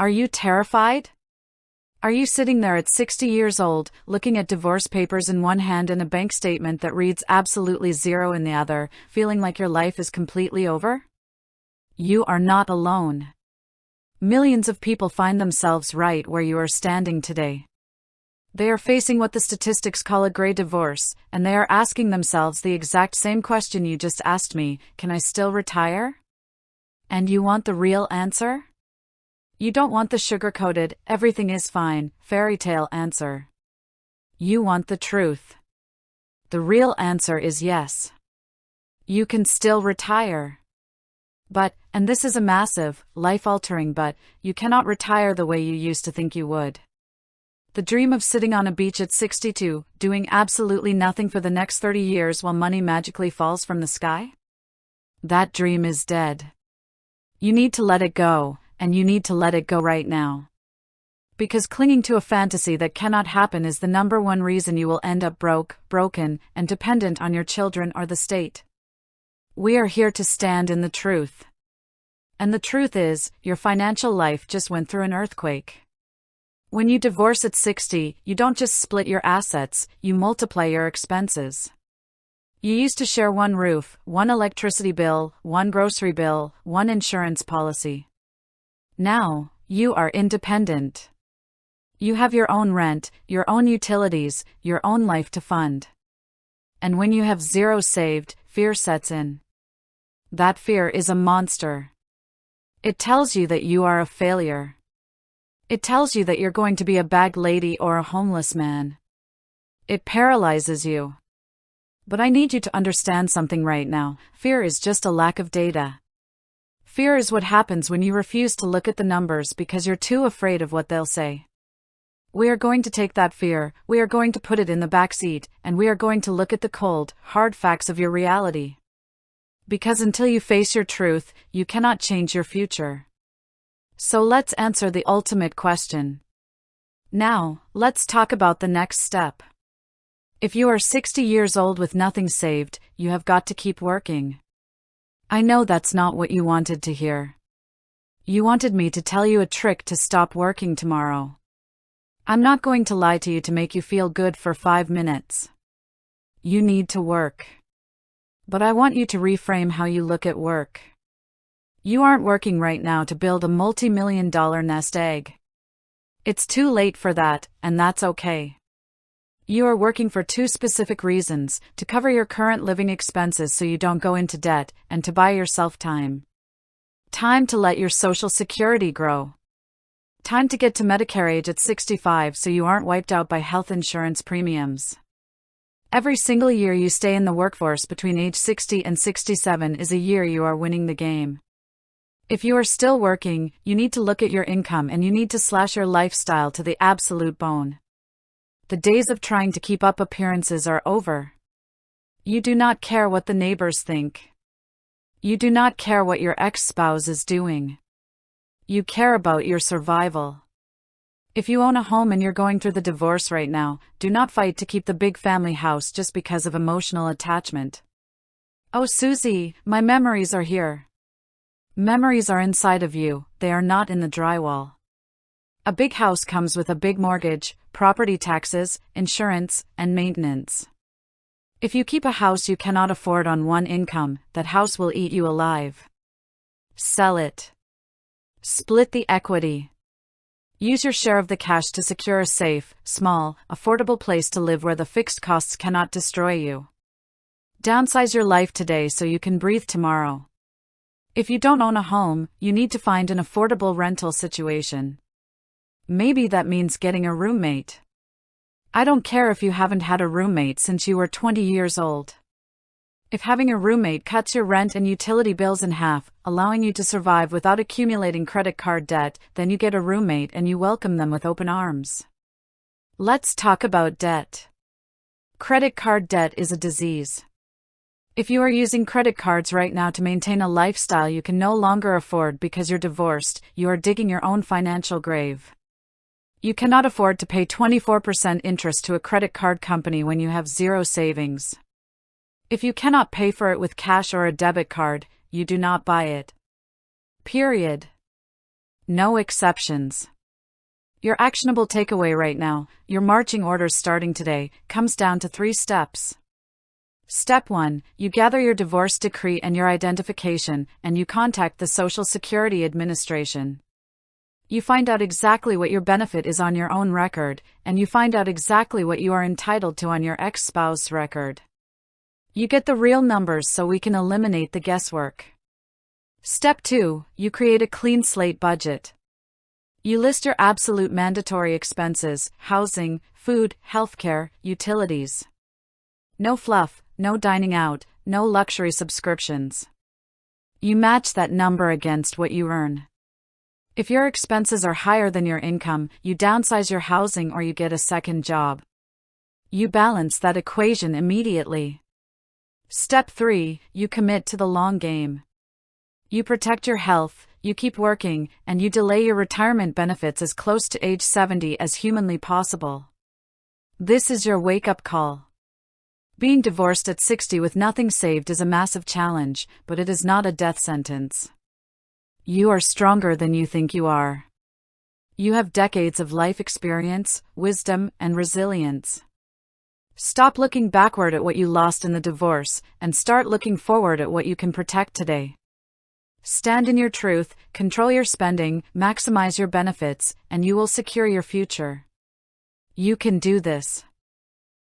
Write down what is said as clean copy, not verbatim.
Are you terrified? Are you sitting there at 60 years old, looking at divorce papers in one hand and a bank statement that reads absolutely zero in the other, feeling like your life is completely over? You are not alone. Millions of people find themselves right where you are standing today. They are facing what the statistics call a gray divorce, and they are asking themselves the exact same question you just asked me: can I still retire? And you want the real answer? You don't want the sugar-coated, everything is fine, fairy tale answer. You want the truth. The real answer is yes. You can still retire. But, and this is a massive, life-altering but, you cannot retire the way you used to think you would. The dream of sitting on a beach at 62, doing absolutely nothing for the next 30 years while money magically falls from the sky? That dream is dead. You need to let it go, and you need to let it go right now. Because clinging to a fantasy that cannot happen is the number one reason you will end up broken, and dependent on your children or the state. We are here to stand in the truth. And the truth is, your financial life just went through an earthquake. When you divorce at 60, you don't just split your assets, you multiply your expenses. You used to share one roof, one electricity bill, one grocery bill, one insurance policy. Now, you are independent. You have your own rent, your own utilities, your own life to fund. And when you have zero saved, fear sets in. That fear is a monster. It tells you that you are a failure. It tells you that you're going to be a bag lady or a homeless man. It paralyzes you. But I need you to understand something right now. Fear is just a lack of data. Fear is what happens when you refuse to look at the numbers because you're too afraid of what they'll say. We are going to take that fear, we are going to put it in the back seat, and we are going to look at the cold, hard facts of your reality. Because until you face your truth, you cannot change your future. So let's answer the ultimate question. Now, let's talk about the next step. If you are 60 years old with nothing saved, you have got to keep working. I know that's not what you wanted to hear. You wanted me to tell you a trick to stop working tomorrow. I'm not going to lie to you to make you feel good for 5 minutes. You need to work. But I want you to reframe how you look at work. You aren't working right now to build a multi-million-dollar nest egg. It's too late for that, and that's okay. You are working for two specific reasons: to cover your current living expenses so you don't go into debt, and to buy yourself time. Time to let your Social Security grow. Time to get to Medicare age at 65 so you aren't wiped out by health insurance premiums. Every single year you stay in the workforce between age 60 and 67 is a year you are winning the game. If you are still working, you need to look at your income and you need to slash your lifestyle to the absolute bone. The days of trying to keep up appearances are over. You do not care what the neighbors think. You do not care what your ex-spouse is doing. You care about your survival. If you own a home and you're going through the divorce right now, do not fight to keep the big family house just because of emotional attachment. Oh Susie, my memories are here. Memories are inside of you, they are not in the drywall. A big house comes with a big mortgage, property taxes, insurance, and maintenance. If you keep a house you cannot afford on one income, that house will eat you alive. Sell it. Split the equity. Use your share of the cash to secure a safe, small, affordable place to live where the fixed costs cannot destroy you. Downsize your life today so you can breathe tomorrow. If you don't own a home, you need to find an affordable rental situation. Maybe that means getting a roommate. I don't care if you haven't had a roommate since you were 20 years old. If having a roommate cuts your rent and utility bills in half, allowing you to survive without accumulating credit card debt, then you get a roommate and you welcome them with open arms. Let's talk about debt. Credit card debt is a disease. If you are using credit cards right now to maintain a lifestyle you can no longer afford because you're divorced, you are digging your own financial grave. You cannot afford to pay 24% interest to a credit card company when you have zero savings. If you cannot pay for it with cash or a debit card, you do not buy it. Period. No exceptions. Your actionable takeaway right now, your marching orders starting today, comes down to 3 steps. Step 1, you gather your divorce decree and your identification, and you contact the Social Security Administration. You find out exactly what your benefit is on your own record, and you find out exactly what you are entitled to on your ex-spouse's record. You get the real numbers so we can eliminate the guesswork. Step 2, you create a clean slate budget. You list your absolute mandatory expenses: housing, food, healthcare, utilities. No fluff, no dining out, no luxury subscriptions. You match that number against what you earn. If your expenses are higher than your income, you downsize your housing or you get a second job. You balance that equation immediately. Step 3, you commit to the long game. You protect your health, you keep working, and you delay your retirement benefits as close to age 70 as humanly possible. This is your wake-up call. Being divorced at 60 with nothing saved is a massive challenge, but it is not a death sentence. You are stronger than you think you are. You have decades of life experience, wisdom, and resilience. Stop looking backward at what you lost in the divorce, and start looking forward at what you can protect today. Stand in your truth, control your spending, maximize your benefits, and you will secure your future. You can do this.